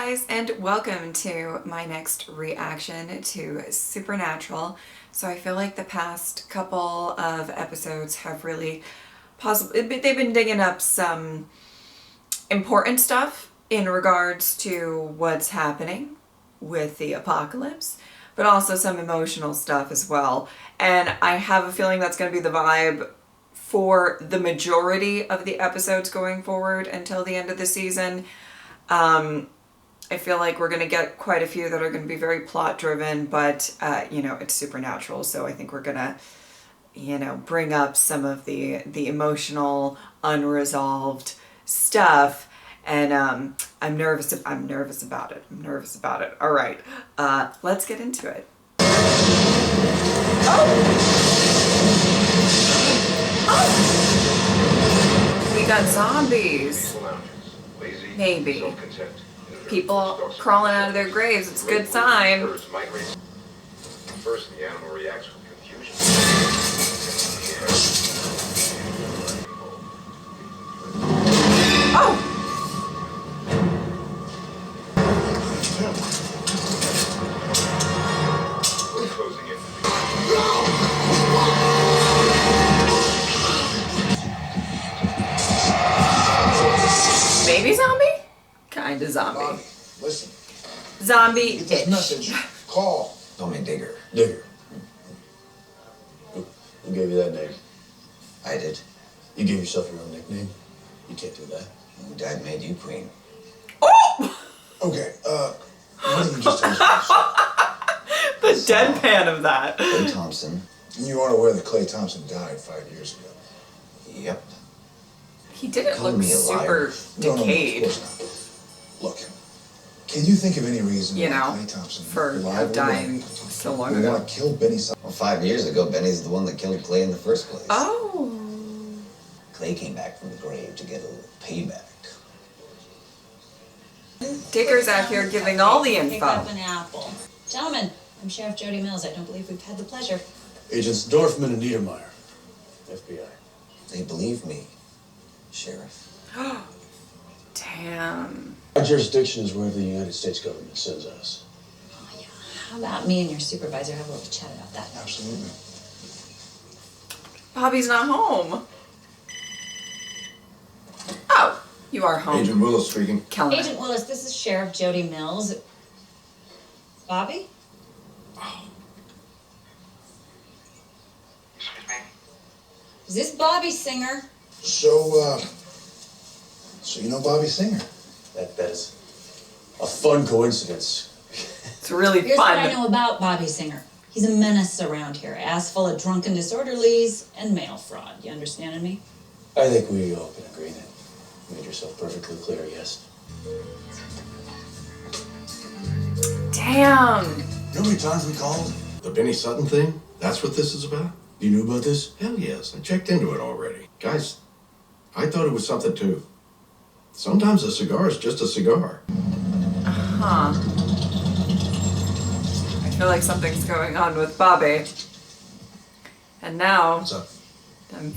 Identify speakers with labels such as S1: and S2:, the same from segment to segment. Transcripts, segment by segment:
S1: guys, and welcome to my next reaction to Supernatural. So I feel like the past couple of episodes have really they've been digging up some important stuff in regards to what's happening with the apocalypse, but also some emotional stuff as well. And I have a feeling that's going to be the vibe for the majority of the episodes going forward until the end of the season. I feel like we're going to get quite a few that are going to be very plot driven, but it's Supernatural, so I think we're going to bring up some of the emotional unresolved stuff, and I'm nervous about it. All right, let's get into it. We got zombies. Maybe. People crawling out of their graves. It's a good sign.
S2: First, the animal reacts with confusion.
S1: Oh!
S2: We're closing in.
S1: Maybe zombie? Kinda zombie.
S3: Bobby, listen.
S1: Zombie
S3: Get this message. Call.
S4: Call me Digger.
S3: Digger. Who gave you that name?
S4: I did.
S3: You gave yourself your own nickname? You can't do that.
S4: Dad made you queen.
S1: Oh!
S3: Okay, why don't you just tell us
S1: The deadpan of that.
S4: Clay Thompson.
S3: You aren't aware that Clay Thompson died 5 years ago.
S4: Yep.
S1: He didn't
S4: Call
S1: look
S4: me a liar.
S1: super decayed.
S3: No, of course not. Look, can you think of any reason why Clay Thompson,
S1: for
S3: alive or
S1: dying
S3: dead,
S1: so long
S3: would
S1: ago.
S3: want to kill Benny Sutton?
S4: Well, 5 years ago, Benny's the one that killed Clay in the first place.
S1: Oh.
S4: Clay came back from the grave to get a little payback.
S1: Digger's out here giving all the
S5: Pick
S1: info.
S5: up an apple. Gentlemen, I'm Sheriff Jody Mills. I don't believe we've had the pleasure.
S3: Agents Dorfman and Niedermeyer, FBI.
S4: They believe me, Sheriff.
S1: Damn.
S3: Our jurisdiction is wherever the United States government sends us.
S5: Oh, yeah. How about me and your supervisor have a little chat about that?
S3: Absolutely.
S1: Bobby's not home. Oh, you are home.
S2: Agent Willis speaking.
S1: Killing
S5: Agent
S1: it.
S5: Willis, this is Sheriff Jody Mills. Bobby?
S2: Excuse me?
S5: Is this Bobby Singer?
S3: So you know Bobby Singer? That is a fun coincidence.
S1: It's really
S5: Here's what I
S1: fun.
S5: know about Bobby Singer. He's a menace around here, ass full of drunken disorderlies and mail fraud. You understanding me?
S3: I think we all can agree that you made yourself perfectly clear, yes.
S1: Damn.
S3: You know how many times we called?
S2: The Benny Sutton thing? That's what this is about?
S3: You knew about this?
S2: Hell yes, I checked into it already. Guys, I thought it was something too. Sometimes a cigar is just a cigar.
S1: Huh. I feel like something's going on with Bobby. And now,
S3: What's up?
S1: I'm,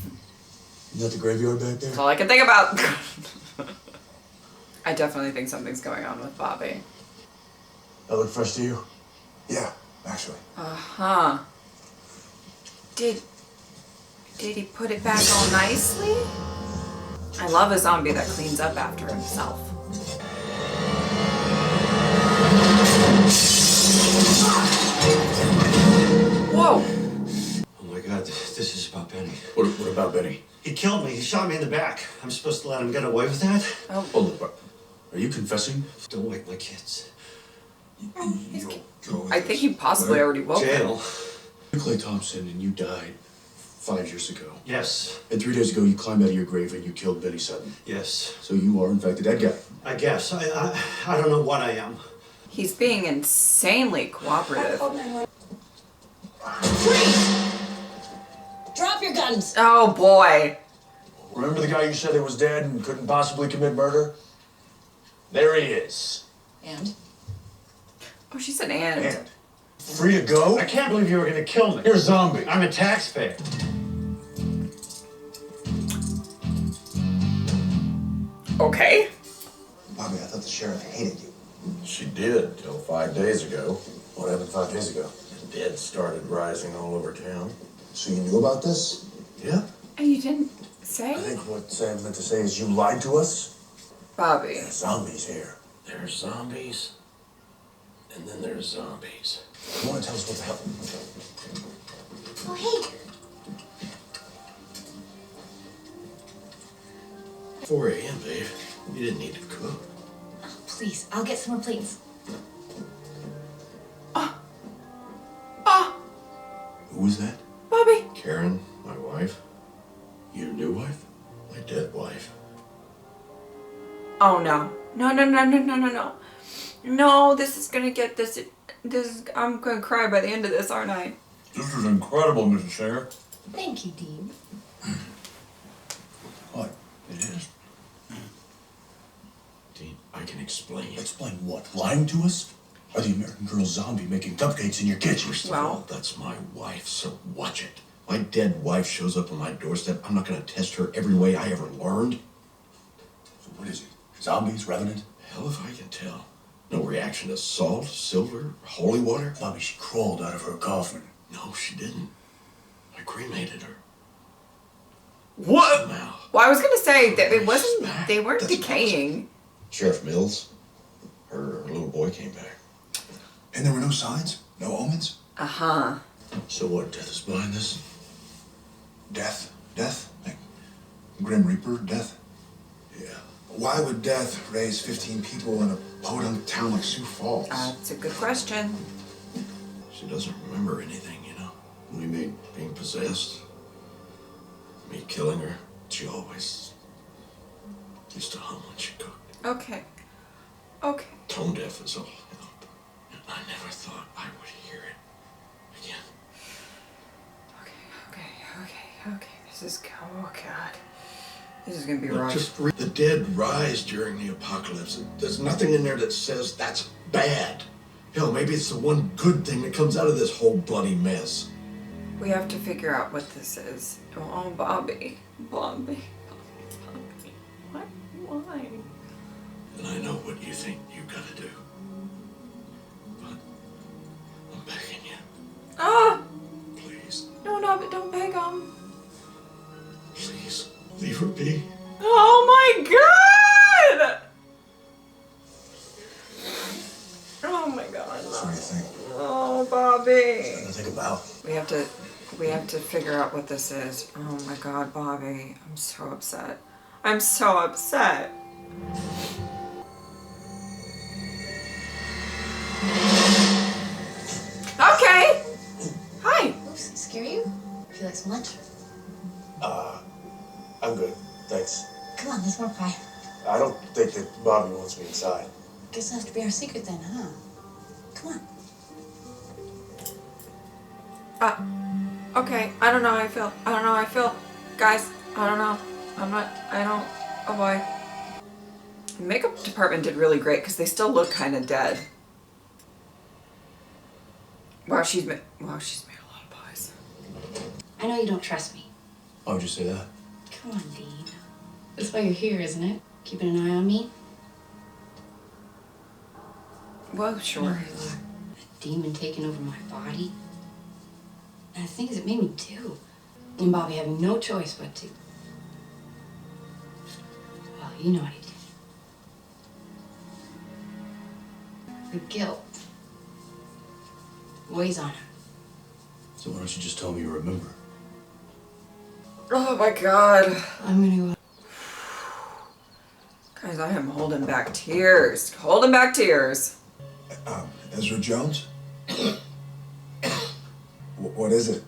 S3: You got the graveyard back there?
S1: that's all I can think about. I definitely think something's going on with Bobby.
S3: That look fresh to you? Yeah, actually.
S1: Uh-huh. Did he put it back all nicely? I love a zombie that cleans up after himself. Whoa!
S6: Oh my God, this is about Benny.
S3: What about Benny?
S6: He killed me. He shot me in the back. I'm supposed to let him get away with that?
S3: Hold up. Are you confessing?
S6: Don't wake my kids.
S1: I think he possibly already woke him.
S6: Jail.
S3: You're Clay Thompson and you died 5 years ago.
S6: Yes.
S3: And 3 days ago you climbed out of your grave and you killed Benny Sutton.
S6: Yes.
S3: So you are in fact a dead guy.
S6: I guess. I don't know what I am.
S1: He's being insanely cooperative.
S5: Freeze! Drop your guns!
S1: Oh boy.
S3: Remember the guy you said that was dead and couldn't possibly commit murder? There he is.
S5: And?
S1: Oh, she said and.
S3: And free to go?
S6: I can't believe you were gonna kill me.
S3: You're a zombie.
S6: I'm a taxpayer.
S1: Okay.
S3: Bobby, I thought the sheriff hated you.
S2: She did till 5 days ago.
S3: What happened 5 days ago?
S2: The dead started rising all over town.
S3: So you knew about this?
S2: Yeah.
S1: And you didn't say?
S3: I think what Sam meant to say is you lied to us?
S1: Bobby.
S3: There's zombies here.
S2: There's zombies. And then there's zombies.
S3: You want to tell us what the hell?
S7: Oh, hey.
S2: 4 a.m., babe. You didn't need to cook.
S7: Oh, please, I'll get some more plates.
S2: Who was that?
S1: Bobby.
S2: Karen, my wife. Your new wife? My dead wife.
S1: Oh no. No. No, this is gonna get this is I'm gonna cry by the end of this, aren't I?
S3: This is incredible, Mrs. Singer.
S7: Thank you, Dean.
S3: What? It is.
S2: Dean, I can explain.
S3: Explain what? Lying to us? Are the American Girl zombie making cupcakes in your kitchen?
S2: First of all, that's my wife, so watch it. My dead wife shows up on my doorstep. I'm not gonna test her every way I ever learned.
S3: So what is it? Zombies? Revenant?
S2: Hell if I can tell. No reaction to salt, silver, holy water.
S3: Bobby, she crawled out of her coffin.
S2: No, she didn't. I cremated her.
S1: What?
S2: Somehow.
S1: Well, I was gonna say that it wasn't.
S2: Smack.
S1: They weren't
S2: That's
S1: decaying.
S2: Sheriff Mills, her little boy came back.
S3: And there were no signs? No omens?
S2: So what, death is behind this?
S3: Death? Death? Like Grim Reaper death?
S2: Yeah.
S3: Why would death raise 15 people in a podunk town like Sioux Falls?
S1: That's a good question.
S2: She doesn't remember anything, you know. We mean being possessed. Me killing her. She always used to hum when she cooked.
S1: Okay.
S2: Tone deaf is all help. And I never thought I would hear it again.
S1: Okay. This is oh god. This is gonna be
S2: Look,
S1: rough.
S2: just read. The dead rise during the apocalypse. There's nothing in there that says that's bad. Hell, maybe it's the one good thing that comes out of this whole bloody mess.
S1: We have to figure out what this is. Oh, Bobby. What? Why?
S2: And I know what you think you gotta do. But I'm begging you,
S1: Ah!
S2: please,
S1: No, but don't beg him.
S2: please, leave her be.
S1: Oh my god! Oh my god.
S3: What do you think?
S1: Oh, Bobby.
S3: Nothing to think about.
S1: We have to figure out what this is. Oh my god, Bobby. I'm so upset. I'm so upset. Okay. Hi.
S7: Oops, scare you? Feel like some lunch?
S3: I'm good. Thanks.
S7: Come on, there's more pie.
S3: I don't think that Bobby wants me inside.
S7: Guess it'll have to be our secret then, huh? Come on.
S1: Okay. I don't know how I feel. Guys, I don't know. Oh boy. The makeup department did really great because they still look kind of dead. Wow, she's made a lot of pies.
S7: I know you don't trust me.
S3: Why would you say that?
S7: Come on, Dean. That's why you're here, isn't it? Keeping an eye on me?
S1: Well, sure.
S7: A demon taking over my body. And the things it made me do. And Bobby having no choice but to. Well, you know what he did. The guilt weighs on him.
S3: So why don't you just tell me you remember?
S1: Oh my god.
S7: I'm gonna go.
S1: Guys, I am holding back tears. Holding back tears.
S3: Ezra Jones? What is it?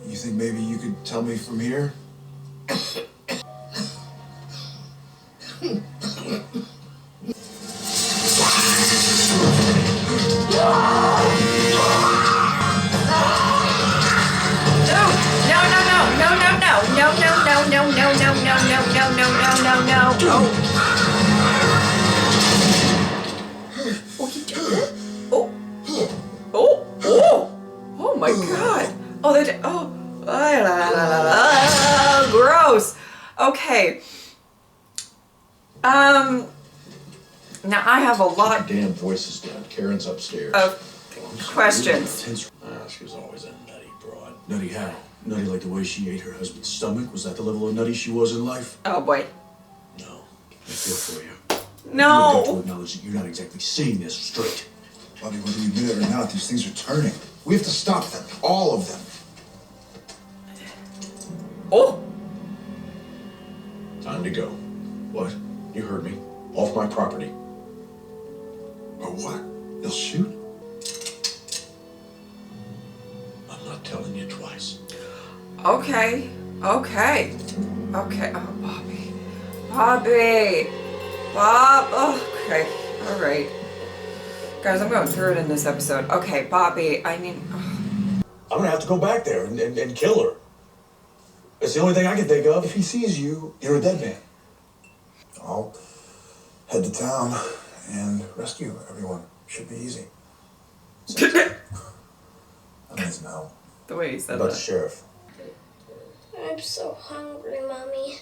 S3: You think maybe you could tell me from here?
S1: Oh my god. Oh, they did. Oh. Gross. Okay. Now I have a lot
S2: Damn voice is down. Karen's upstairs.
S1: of questions.
S2: She was always a nutty broad.
S3: Nutty how? Nutty like the way she ate her husband's stomach? Was that the level of nutty she was in life?
S1: Oh boy.
S3: No. I feel for you. You have to
S1: No.
S3: acknowledge that you're not exactly seeing this straight.
S8: Bobby, whether you admit it or not, these things are turning. We have to stop them. All of them.
S1: Oh.
S2: Time to go.
S3: What? You heard me. Off my property.
S8: Or what? They'll shoot?
S2: I'm not telling you twice.
S1: Okay. Okay. Okay. Oh, Bobby. Bobby. Bob. Oh, okay. All right. Guys, I'm going through it in this episode. Okay, Bobby. I mean.
S3: I'm gonna have to go back there and kill her. It's the only thing I can think of.
S8: If he sees you, you're a dead man. I'll head to town and rescue everyone. Should be easy. I need no.
S1: The way he said
S3: About the
S1: that.
S3: sheriff.
S9: I'm so hungry, Mommy.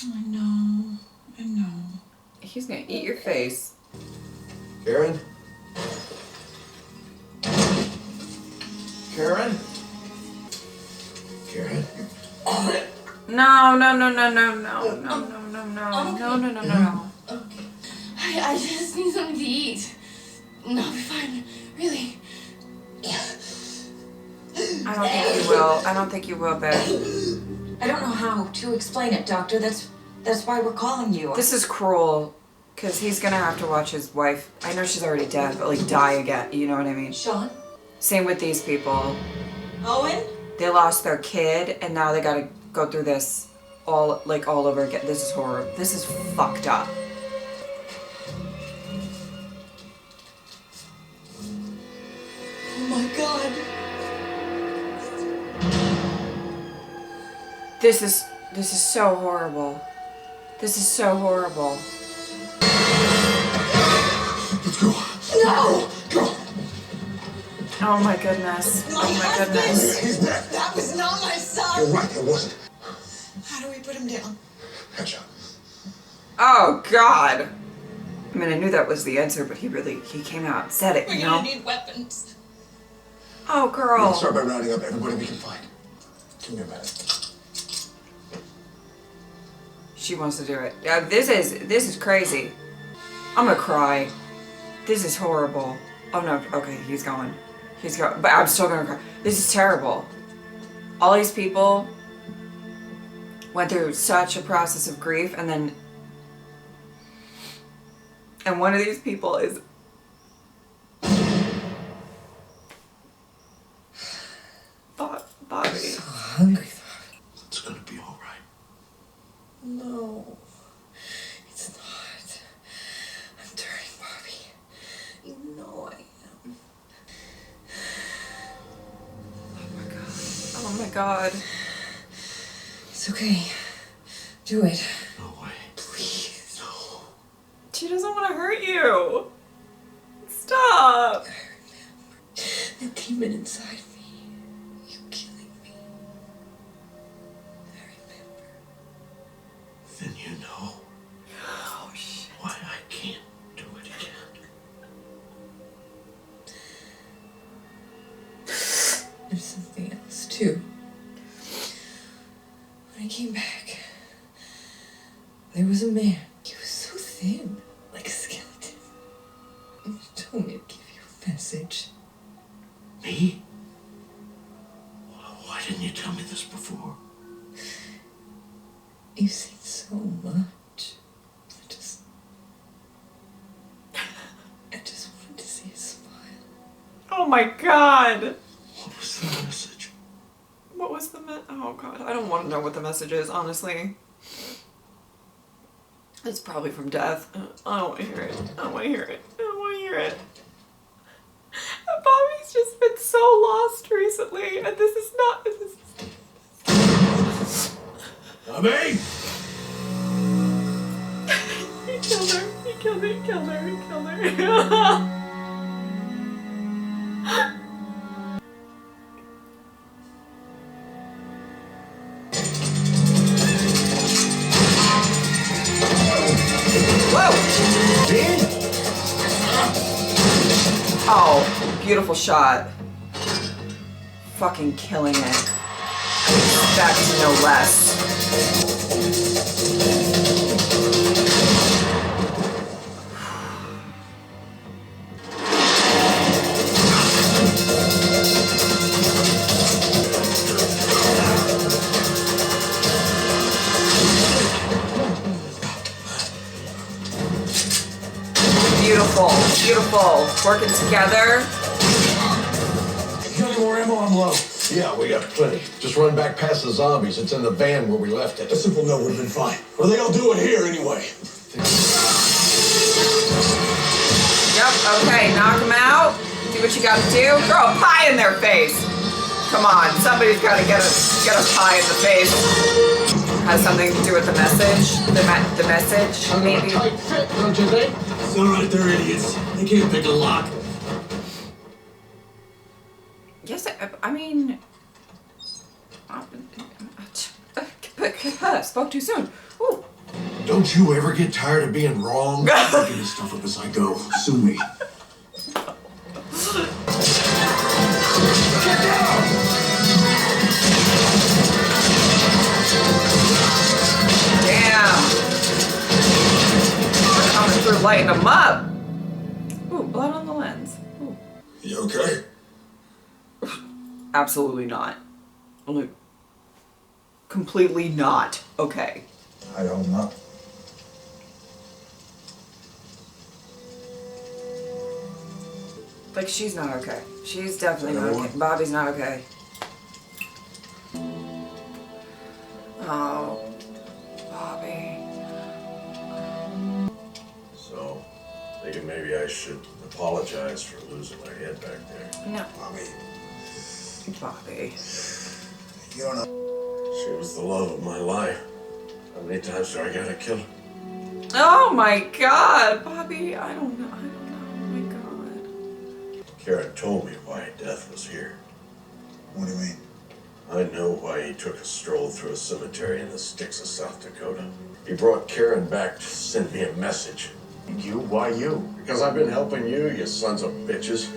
S5: I know. I know.
S1: He's gonna eat your face.
S2: Karen? Karen? Karen?
S1: No, no, no, no, no, no, no, no, no, no, no, no, no, no.
S7: Okay. I just need something to eat. And I'll be fine. Really.
S1: I don't think you will. I don't think you will, babe.
S10: I don't know how to explain it, Doctor. That's why we're calling you.
S1: This is cruel, because he's gonna have to watch his wife. I know she's already dead, but like die again. You know what I mean?
S10: Sean?
S1: Same with these people.
S10: Owen?
S1: They lost their kid, and now they gotta go through this all over again. This is horrible. This is fucked up.
S10: Oh my god.
S1: This is so horrible. This is so horrible.
S8: Let's go.
S10: No!
S8: Go.
S1: Oh my goodness. Oh my goodness.
S8: He's dead.
S10: That was not my son!
S8: You're right, it wasn't.
S10: How do we put him down?
S8: Headshot.
S1: Oh God. I mean, I knew that was the answer, but he came out and said it,
S10: We're
S1: you
S10: gonna
S1: know?
S10: need weapons.
S1: Oh,
S8: We'll
S1: girl.
S8: start by rounding up everybody we can find. Give me a minute.
S1: She wants to do it. Yeah, this is crazy. I'm gonna cry. This is horrible. Oh no, okay, he's going. He's going, but I'm still gonna cry. This is terrible. All these people went through such a process of grief, and one of these people is Bobby.
S10: Hungry.
S2: It's gonna be all right.
S10: No. It's not. I'm turning, Bobby. You know I am.
S1: Oh my God.
S10: It's okay. Do it.
S2: No way.
S10: Please.
S2: No.
S1: She doesn't want to hurt you. Stop.
S10: The demon inside me. You killing me. I remember.
S2: Then you know
S1: Oh shit.
S2: why I can't do it again.
S10: There's something else too. When I came back, there was a man. He was so thin, like a skeleton. And he told me to give you a message.
S2: Me? Why didn't you tell me this before?
S10: You've seen so much. I just wanted to see a smile.
S1: Oh my God.
S2: What was the message?
S1: What was the oh God, I don't want to know what the message is, honestly. It's probably from death. I don't want to hear it. I don't want to hear it. I don't want to hear it. Bobby's just been so lost recently, and this is not.
S3: Bobby!
S1: He killed her. He killed her. He killed her. He killed her. Whoa!
S3: Dean?
S1: Oh, beautiful shot. Fucking killing it. Expect no less. Beautiful, beautiful. Working together.
S3: You got any more ammo? I'm low.
S2: Yeah, we got plenty. Just run back past the zombies. It's in the van where we left it.
S3: A simple no would have been fine. What are they all doing here anyway?
S1: Yep, okay, knock them out. Do what you gotta do. Throw a pie in their face. Come on, somebody's gotta get a pie in the face. Has something to do with the message. The message, maybe.
S2: Tight fit, don't you think?
S3: It's alright, they're idiots. They can't pick a lock.
S1: Yes, I mean, spoke too soon. Ooh.
S2: Don't you ever get tired of being wrong?
S3: Picking this stuff up as I go. Sue me.
S2: Get down!
S1: Damn. We're coming through, lighting them up. Ooh, blood on the lens. Ooh.
S3: You okay?
S1: Absolutely not. Like, completely not okay.
S8: I hope not.
S1: Like, she's not okay. She's definitely not
S8: Everyone?
S1: okay. Bobby's not okay. Oh, Bobby.
S2: So, thinking maybe I should apologize for losing my head back there.
S1: No,
S8: Bobby,
S1: Bobby.
S8: you don't know.
S2: She was the love of my life. How many times do I gotta kill her?
S1: Oh my God, Bobby. I don't know. Oh my God.
S2: Karen told me why Death was here.
S8: What do you mean?
S2: I know why he took a stroll through a cemetery in the sticks of South Dakota. He brought Karen back to send me a message.
S3: You? Why you?
S2: Because I've been helping you, you sons of bitches.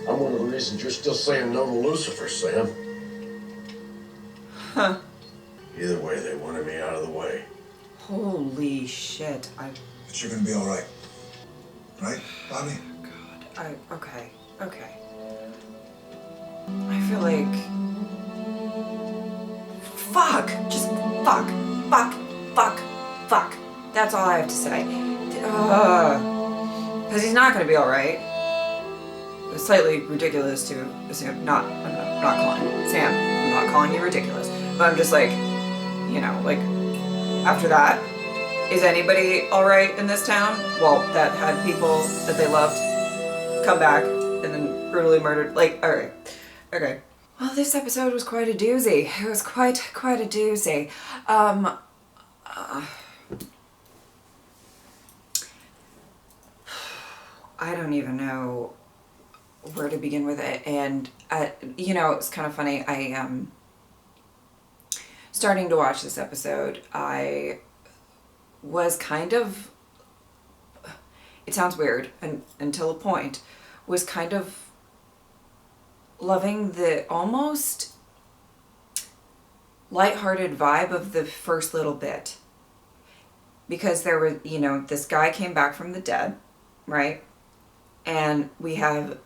S2: I'm one of the reasons you're still saying no to Lucifer, Sam.
S1: Huh.
S2: Either way, they wanted me out of the way.
S1: Holy shit.
S8: But you're gonna be all right. Right, Bobby?
S1: Okay. Okay. I feel like... Fuck! Just fuck. Fuck. Fuck. Fuck. That's all I have to say. Because he's not going to be alright. It's slightly ridiculous to assume. I'm not calling Sam, I'm not calling you ridiculous. But I'm just like, you know, like, after that, is anybody alright in this town? Well, that had people that they loved come back and then brutally murdered. Like, alright. Okay. Well, this episode was quite a doozy. It was quite a doozy. I don't even know where to begin with it. And, you know, it's kind of funny. Starting to watch this episode, I was kind of, it sounds weird, and until a point, was kind of loving the almost lighthearted vibe of the first little bit. Because there were, you know, this guy came back from the dead, right? And we have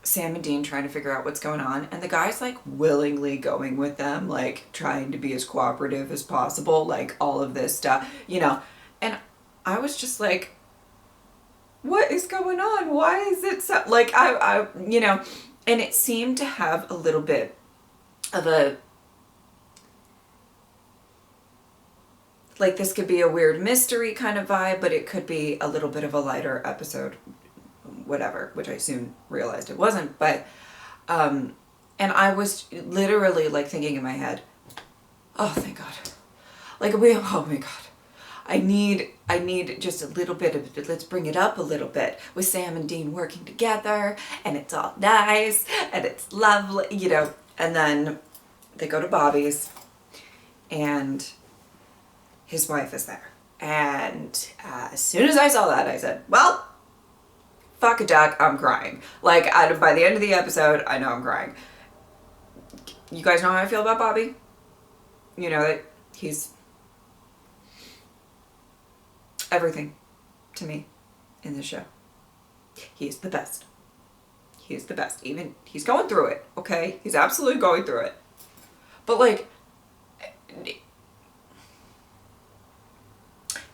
S1: Sam and Dean trying to figure out what's going on. And the guy's like willingly going with them, like trying to be as cooperative as possible, like all of this stuff, you know. And I was just like, what is going on? Why is it so, like, I you know, and it seemed to have a little bit of a, like this could be a weird mystery kind of vibe, but it could be a little bit of a lighter episode, whatever, which I soon realized it wasn't. But and I was literally like thinking in my head, oh thank God, like oh my God, I need just a little bit of, let's bring it up a little bit with Sam and Dean working together, and it's all nice and it's lovely, you know. And then they go to Bobby's and his wife is there. And as soon as I saw that, I said, well, fuck a duck, I'm crying. Like, by the end of the episode, I know I'm crying. You guys know how I feel about Bobby? You know that he's everything to me in this show. He's the best. He's the best. Even, he's going through it, okay? He's absolutely going through it. But, like,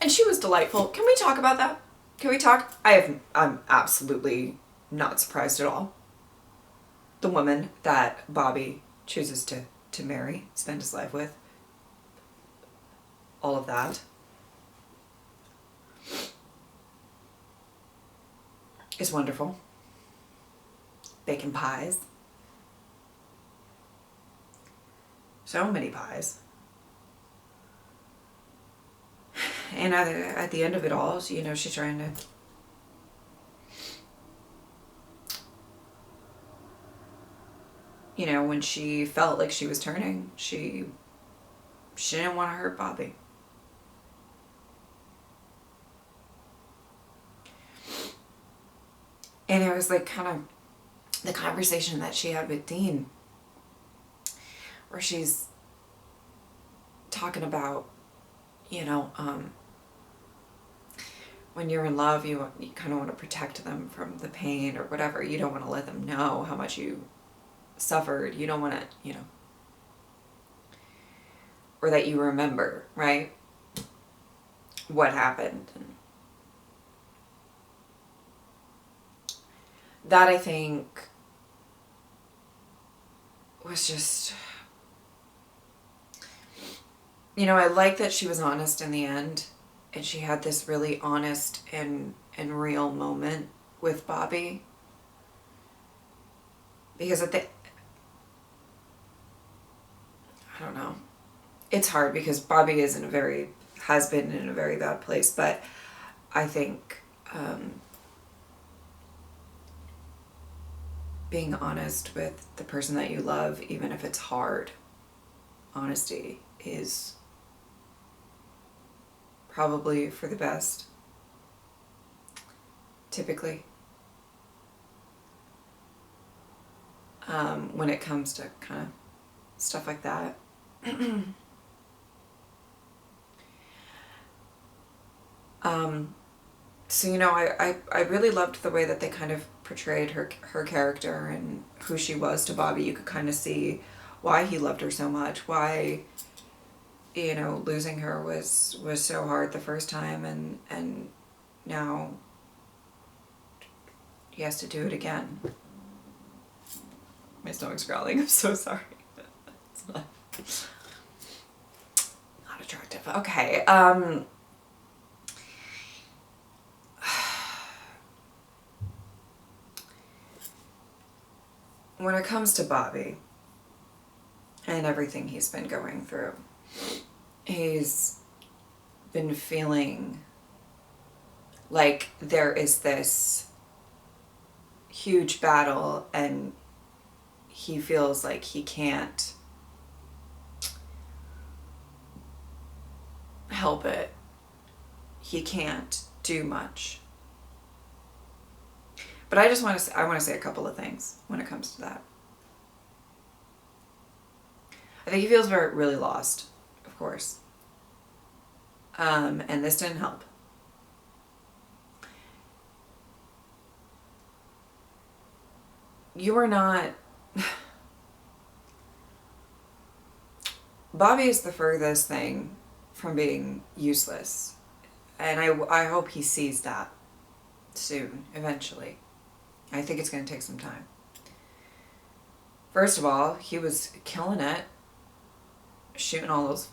S1: and she was delightful. Can we talk about that? Can we talk? I'm absolutely not surprised at all. The woman that Bobby chooses to marry, spend his life with. All of that. Is wonderful. Bacon pies. So many pies. And at the end of it all, you know, she's trying to you know, when she felt like she was turning, she didn't want to hurt Bobby. And it was like kind of the conversation that she had with Dean, where she's talking about, you know, when you're in love, you kind of want to protect them from the pain or whatever. You don't want to let them know how much you suffered. You don't want to, you know, or that you remember, right? What happened. And that, I think, was just, you know, I like that she was honest in the end, and she had this really honest and real moment with Bobby. Because I don't know. It's hard because Bobby has been in a very bad place, but I think being honest with the person that you love, even if it's hard, honesty is probably for the best, typically, when it comes to kind of stuff like that. So, you know, I really loved the way that they kind of portrayed her character and who she was to Bobby. You could kind of see why he loved her so much, why, you know, losing her was so hard the first time, and now he has to do it again. My stomach's growling, I'm so sorry. It's not attractive. Okay, when it comes to Bobby and everything he's been going through, he's been feeling like there is this huge battle, and he feels like he can't help it. He can't do much. But I want to say a couple of things when it comes to that. I think he feels really lost, of course. And this didn't help. You are not... Bobby is the furthest thing from being useless. And I hope he sees that soon, eventually. I think it's going to take some time. First of all, he was killing it, shooting all those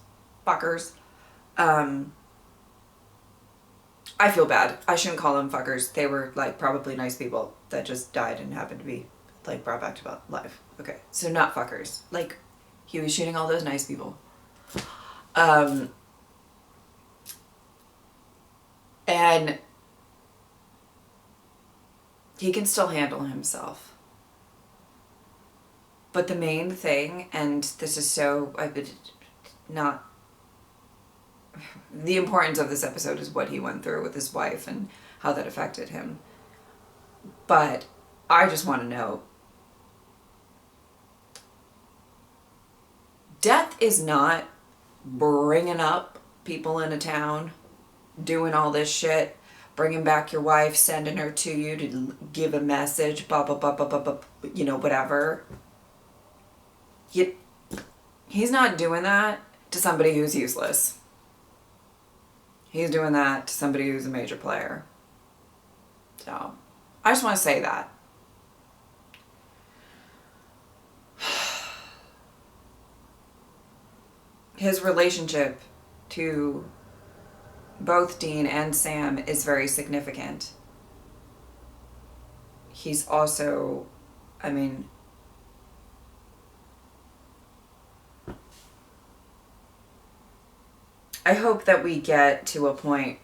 S1: fuckers. I feel bad. I shouldn't call them fuckers. They were, like, probably nice people that just died and happened to be, like, brought back to life. Okay, so not fuckers. Like, he was shooting all those nice people. And he can still handle himself. But the main thing, and this is so, the importance of this episode is what he went through with his wife and how that affected him. But I just want to know, death is not bringing up people in a town, doing all this shit, bringing back your wife, sending her to you to give a message, blah, blah, blah, blah, blah, blah, you know, whatever. He's not doing that to somebody who's useless. He's doing that to somebody who's a major player. So, I just want to say that. His relationship to both Dean and Sam is very significant. He's also, I mean, I hope that we get to a point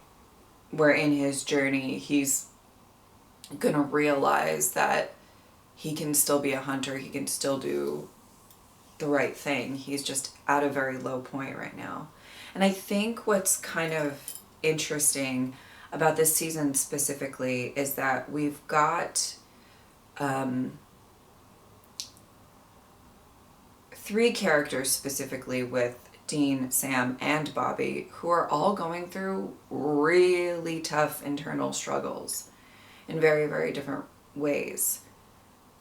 S1: where in his journey he's gonna realize that he can still be a hunter, he can still do the right thing. He's just at a very low point right now. And I think what's kind of interesting about this season specifically is that we've got 3 characters specifically with Dean, Sam, and Bobby who are all going through really tough internal struggles in very, very different ways.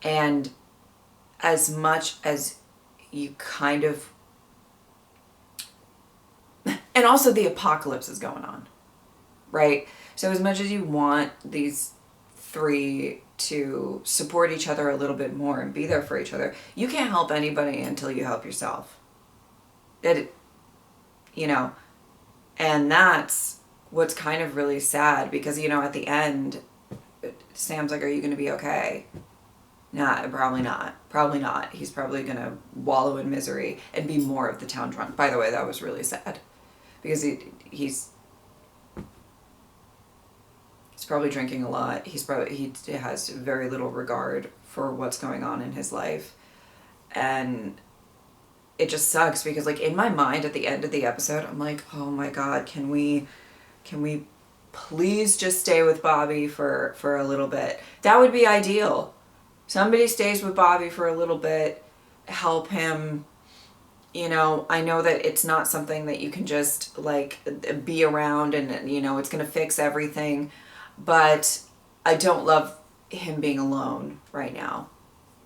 S1: And as much as you kind of... And also the apocalypse is going on, right? So as much as you want these 3 to support each other a little bit more and be there for each other, you can't help anybody until you help yourself. You know, and that's what's kind of really sad, because, you know, at the end, Sam's like, are you going to be okay? Nah, probably not. Probably not. He's probably going to wallow in misery and be more of the town drunk. By the way, that was really sad, because he's probably drinking a lot. He has very little regard for what's going on in his life. And it just sucks, because like in my mind at the end of the episode, I'm like, oh my God, can we please just stay with Bobby for a little bit? That would be ideal. Somebody stays with Bobby for a little bit, help him. You know, I know that it's not something that you can just like be around and, you know, it's going to fix everything, but I don't love him being alone right now.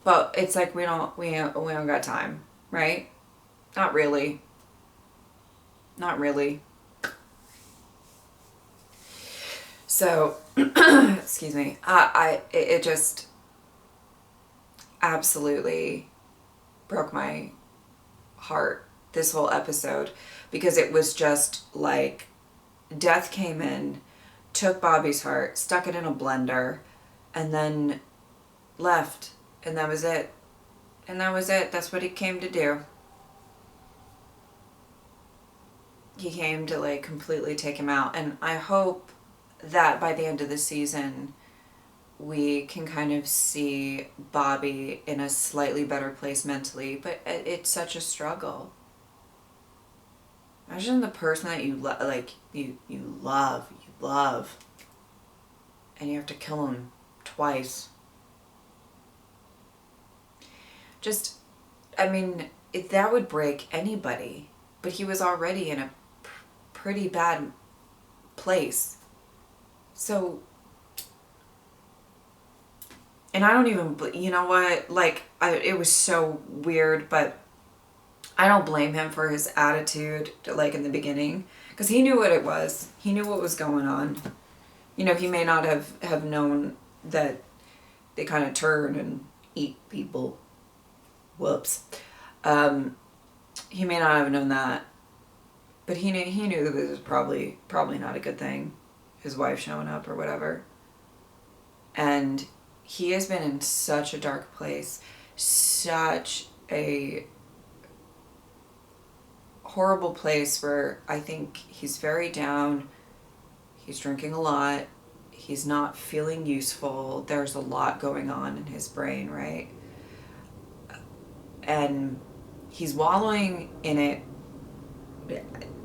S1: But it's like we don't got time, right? Not really. Not really. So, excuse me. It just absolutely broke my heart, this whole episode, because it was just like death came in, took Bobby's heart, stuck it in a blender, and then left. And that was it. And that was it. That's what he came to do. He came to like completely take him out. And I hope that by the end of the season we can kind of see Bobby in a slightly better place mentally, but it's such a struggle. Imagine the person that you love, and you have to kill him twice. Just, I mean, that would break anybody, but he was already in a pretty bad place. So, and I don't even, you know what, like, it was so weird, but I don't blame him for his attitude, like, in the beginning, because he knew what it was. He knew what was going on. You know, he may not have known that they kind of turn and eat people. Whoops. He may not have known that, but he knew that this was probably not a good thing, his wife showing up or whatever. And he has been in such a dark place, such a horrible place where I think he's very down, he's drinking a lot, he's not feeling useful, there's a lot going on in his brain, right? And he's wallowing in it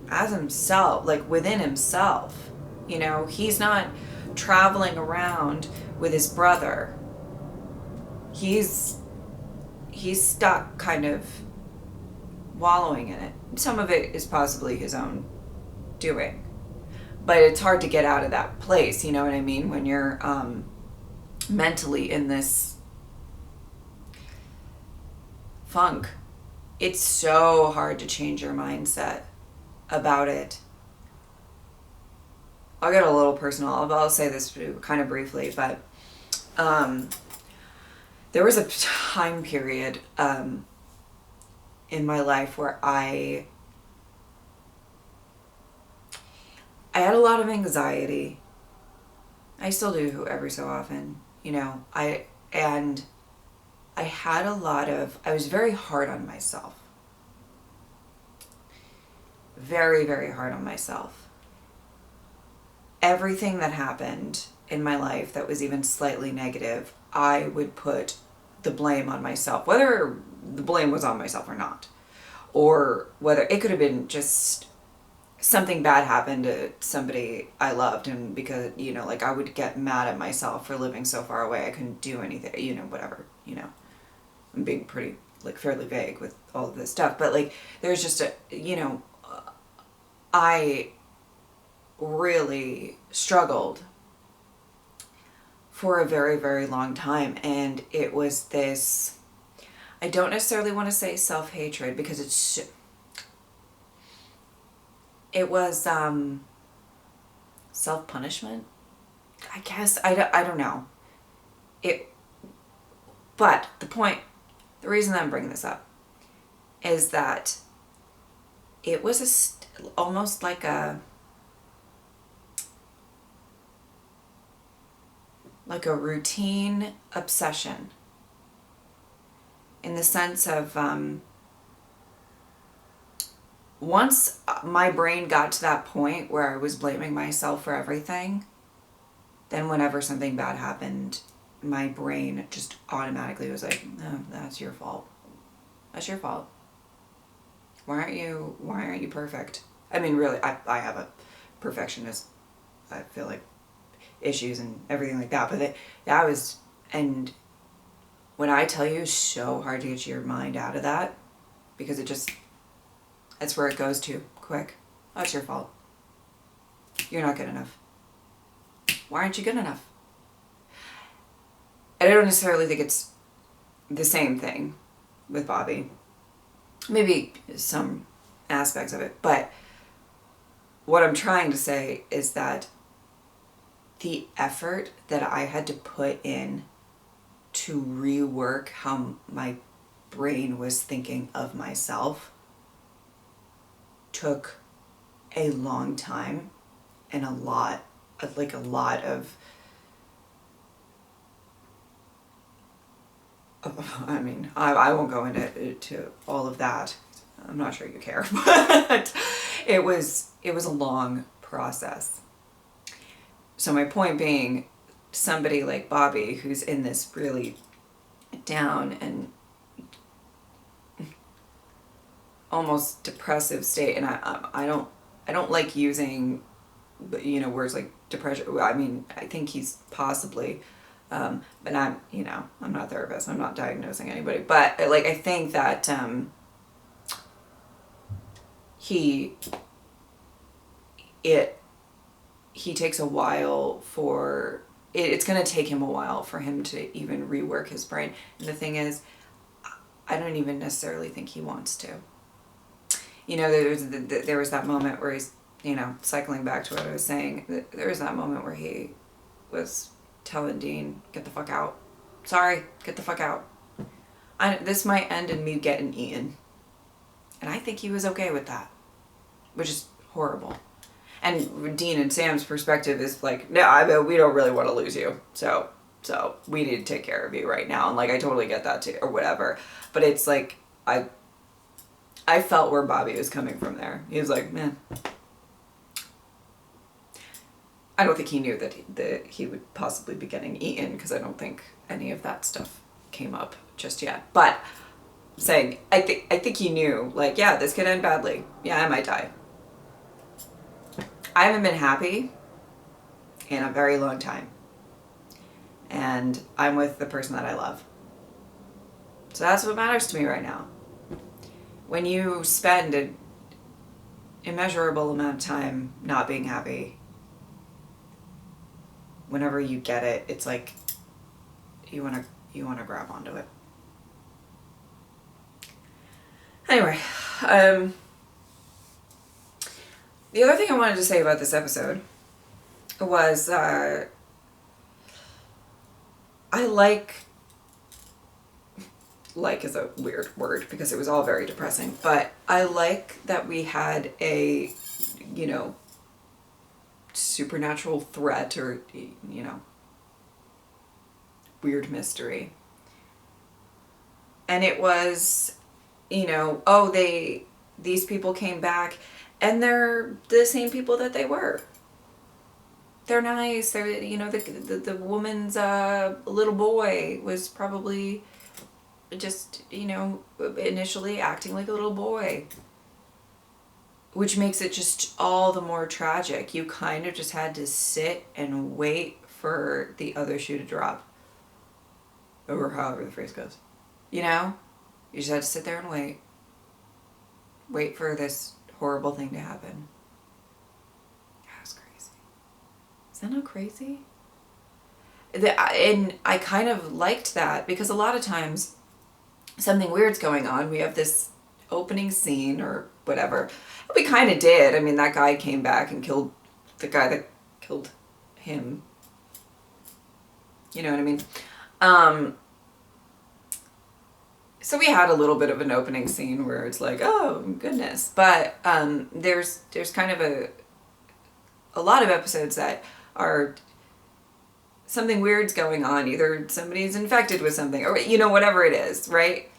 S1: as himself, like within himself. You know, he's not traveling around with his brother, he's stuck kind of wallowing in it. Some of it is possibly his own doing, but it's hard to get out of that place, you know what I mean, when you're mentally in this funk. It's so hard to change your mindset about it. I'll get a little personal. I'll say this kind of briefly, but there was a time period in my life where I had a lot of anxiety. I still do every so often, you know. I was very hard on myself. Very, very hard on myself. Everything that happened in my life that was even slightly negative, I would put the blame on myself, whether the blame was on myself or not, or whether it could have been just something bad happened to somebody I loved, and because, you know, like I would get mad at myself for living so far away, I couldn't do anything, you know, whatever, you know. I'm being pretty, like, fairly vague with all of this stuff, but like there's just a, you know, I really struggled for a very, very long time, and it was this, I don't necessarily want to say self-hatred, because it was self-punishment, I guess. I don't know but the reason that I'm bringing this up is that it was almost like a routine obsession, in the sense of once my brain got to that point where I was blaming myself for everything, then whenever something bad happened, my brain just automatically was like, "No, that's your fault. That's your fault. Why aren't you perfect?" I mean, really, I have a perfectionist, I feel like, issues and everything like that, but that was, and when I tell you, so hard to get your mind out of that, because that's where it goes to quick. That's your fault. You're not good enough. Why aren't you good enough? And I don't necessarily think it's the same thing with Bobby. Maybe some aspects of it, but what I'm trying to say is that the effort that I had to put in to rework how my brain was thinking of myself took a long time, and a lot of I mean, I won't go into all of that. I'm not sure you care, but it was a long process. So my point being, somebody like Bobby, who's in this really down and almost depressive state, and I don't like using, you know, words like depression. I mean, I think he's possibly, but I'm not a therapist. I'm not diagnosing anybody, but like, I think that he takes a while for it's going to take him a while for him to even rework his brain. And the thing is, I don't even necessarily think he wants to. You know, there was that moment where he's, you know, cycling back to what I was saying, there was that moment where he was telling Dean, "Get the fuck out. Sorry, get the fuck out. This might end in me getting eaten." And I think he was okay with that, which is horrible. And Dean and Sam's perspective is like, "No, we don't really want to lose you. So we need to take care of you right now." And like, I totally get that too, or whatever. But it's like, I felt where Bobby was coming from there. He was like, "Man." I don't think he knew that he would possibly be getting eaten, because I don't think any of that stuff came up just yet. But saying, I think he knew, like, yeah, this could end badly. Yeah, I might die. I haven't been happy in a very long time. And I'm with the person that I love. So that's what matters to me right now. When you spend an immeasurable amount of time not being happy, whenever you get it, it's like you want to grab onto it. Anyway, the other thing I wanted to say about this episode was I like is a weird word because it was all very depressing, but I like that we had a, you know, supernatural threat or, you know, weird mystery. And it was, you know, oh, these people came back and they're the same people that they were. They're nice. They're, you know, the woman's little boy was probably just, you know, initially acting like a little boy, which makes it just all the more tragic. You kind of just had to sit and wait for the other shoe to drop, or however the phrase goes, you know. You just had to sit there and wait for this horrible thing to happen. That was crazy. Is that not crazy? And I kind of liked that because a lot of times something weird's going on. We have this opening scene or whatever. We kind of did. I mean, that guy came back and killed the guy that killed him. You know what I mean? So we had a little bit of an opening scene where it's like, oh goodness. But there's kind of a lot of episodes that are something weird's going on. Either somebody's infected with something or, you know, whatever it is, right?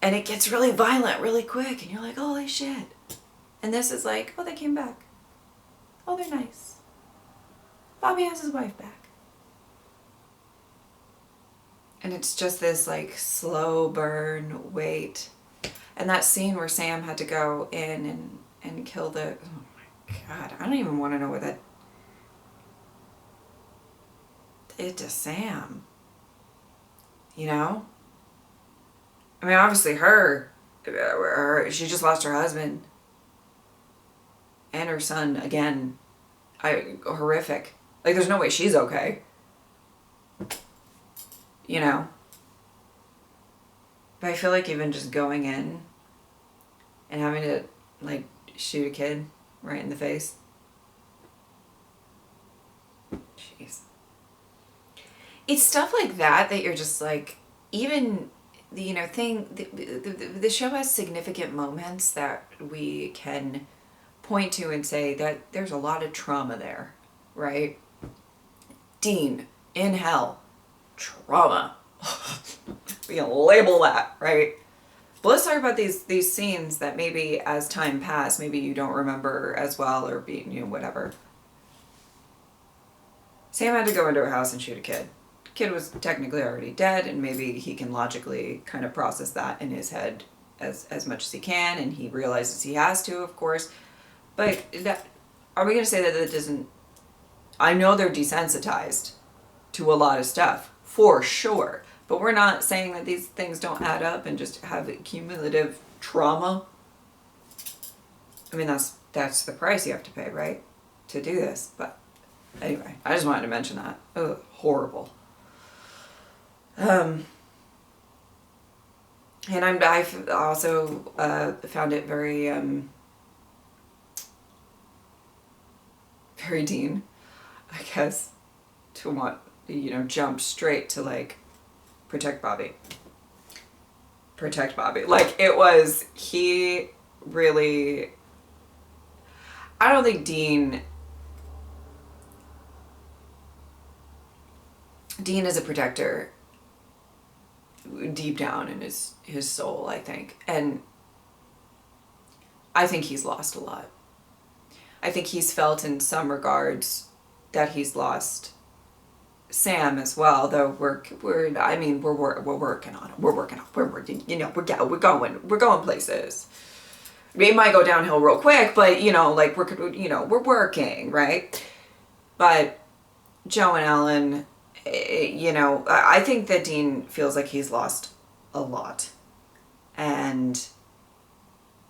S1: And it gets really violent really quick and you're like, holy shit. And this is like, oh, they came back. Oh, they're nice. Bobby has his wife back. And it's just this like slow burn wait. And that scene where Sam had to go in and kill the, oh my God, I don't even want to know what that did to Sam. You know? I mean, obviously her, she just lost her husband and her son again. Horrific. Like, there's no way she's okay. You know? But I feel like even just going in and having to, like, shoot a kid right in the face. Jeez. It's stuff like that you're just like, even... you know, the show has significant moments that we can point to and say that there's a lot of trauma there, right? Dean, in hell, trauma. We can label that, right? But let's talk about these scenes that maybe as time passed, maybe you don't remember as well or you know, whatever. Sam had to go into a house and shoot a kid. Kid was technically already dead, and maybe he can logically kind of process that in his head as much as he can, and he realizes he has to, of course. But that, are we going to say that that doesn't... I know they're desensitized to a lot of stuff, for sure, but we're not saying that these things don't add up and just have cumulative trauma. I mean, that's the price you have to pay, right, to do this. But anyway, I just wanted to mention that. Ugh, horrible. And I've also found it very, very Dean, I guess, to want, you know, jump straight to like, protect Bobby. Protect Bobby. Like, it was, he really, I don't think Dean is a protector deep down in his soul, I think. And I think he's lost a lot. I think he's felt in some regards that he's lost Sam as well, though we're working on it. We're working, you know, we're going places. It might go downhill real quick, but you know, like we're working, right? But Joe and Ellen, you know, I think that Dean feels like he's lost a lot. And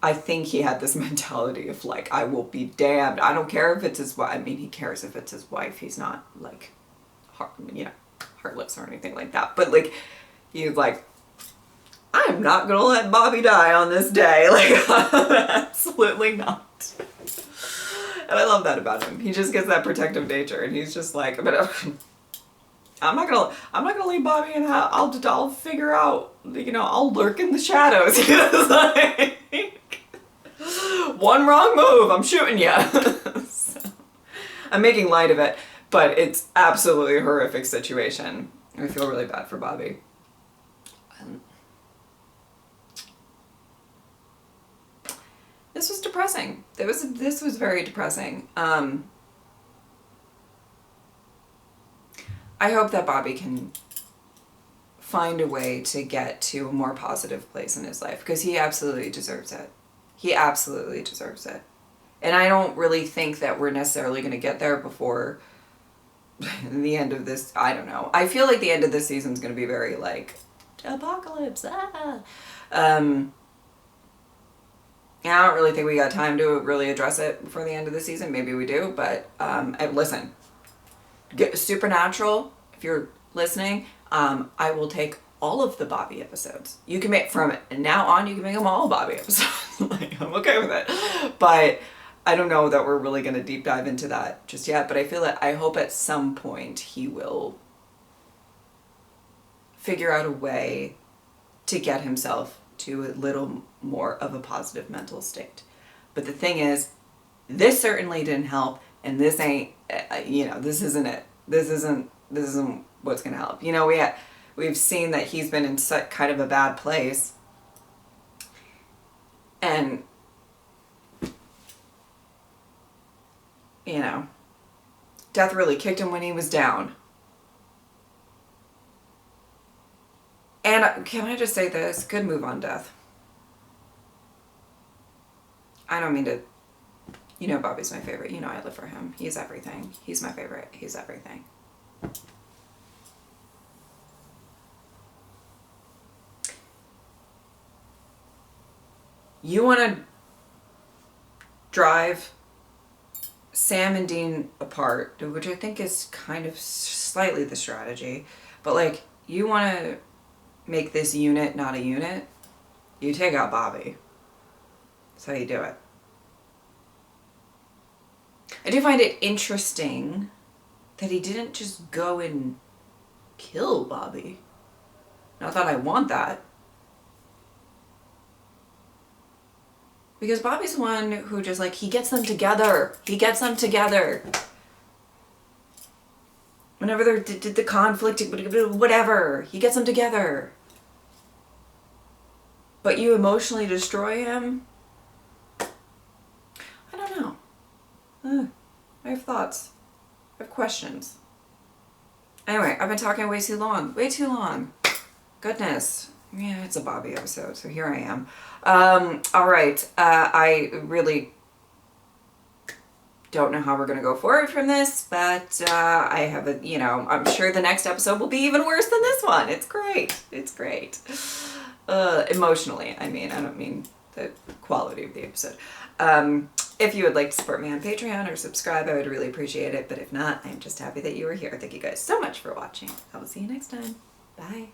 S1: I think he had this mentality of like, I will be damned. I don't care if it's his wife. I mean, he cares if it's his wife. He's not like, heartless or anything like that. But like, he's like, I'm not going to let Bobby die on this day. Like, absolutely not. And I love that about him. He just gets that protective nature, and he's just like, but I'm not gonna leave Bobby in. I'll figure out. You know, I'll lurk in the shadows. It's like, one wrong move, I'm shooting you. So, I'm making light of it, but it's absolutely a horrific situation. I feel really bad for Bobby. This was depressing. This was very depressing. I hope that Bobby can find a way to get to a more positive place in his life, because he absolutely deserves it. He absolutely deserves it. And I don't really think that we're necessarily going to get there before the end of this. I don't know. I feel like the end of this season is going to be very like, apocalypse. Yeah, I don't really think we got time to really address it before the end of the season. Maybe we do, but listen, Supernatural, if you're listening, I will take all of the Bobby episodes. You can make, from now on, you can make them all Bobby episodes. Like, I'm okay with it. But I don't know that we're really going to deep dive into that just yet, but I hope at some point he will figure out a way to get himself to a little more of a positive mental state. But the thing is, this certainly didn't help, and this ain't, this isn't it. This isn't what's gonna help. You know, we've seen that he's been in such kind of a bad place, and you know, death really kicked him when he was down. And can I just say this? Good move on Death. I don't mean to, you know, Bobby's my favorite. You know I live for him. He's everything. He's my favorite. He's everything. You want to drive Sam and Dean apart, which I think is kind of slightly the strategy, but like, you want to make this unit not a unit, you take out Bobby. That's how you do it. I do find it interesting that he didn't just go and kill Bobby. Not that I want that. Because Bobby's the one who just like, he gets them together. He gets them together. Whenever they did the conflict, whatever, he gets them together. But you emotionally destroy him? I don't know. I have thoughts. I have questions. Anyway, I've been talking way too long. Way too long. Goodness. Yeah, it's a Bobby episode, so here I am. Alright. I really don't know how we're going to go forward from this, but I have a, I'm sure the next episode will be even worse than this one. It's great. It's great. Emotionally, I mean, I don't mean the quality of the episode. If you would like to support me on Patreon or subscribe, I would really appreciate it. But if not, I'm just happy that you were here. Thank you guys so much for watching. I will see you next time. Bye.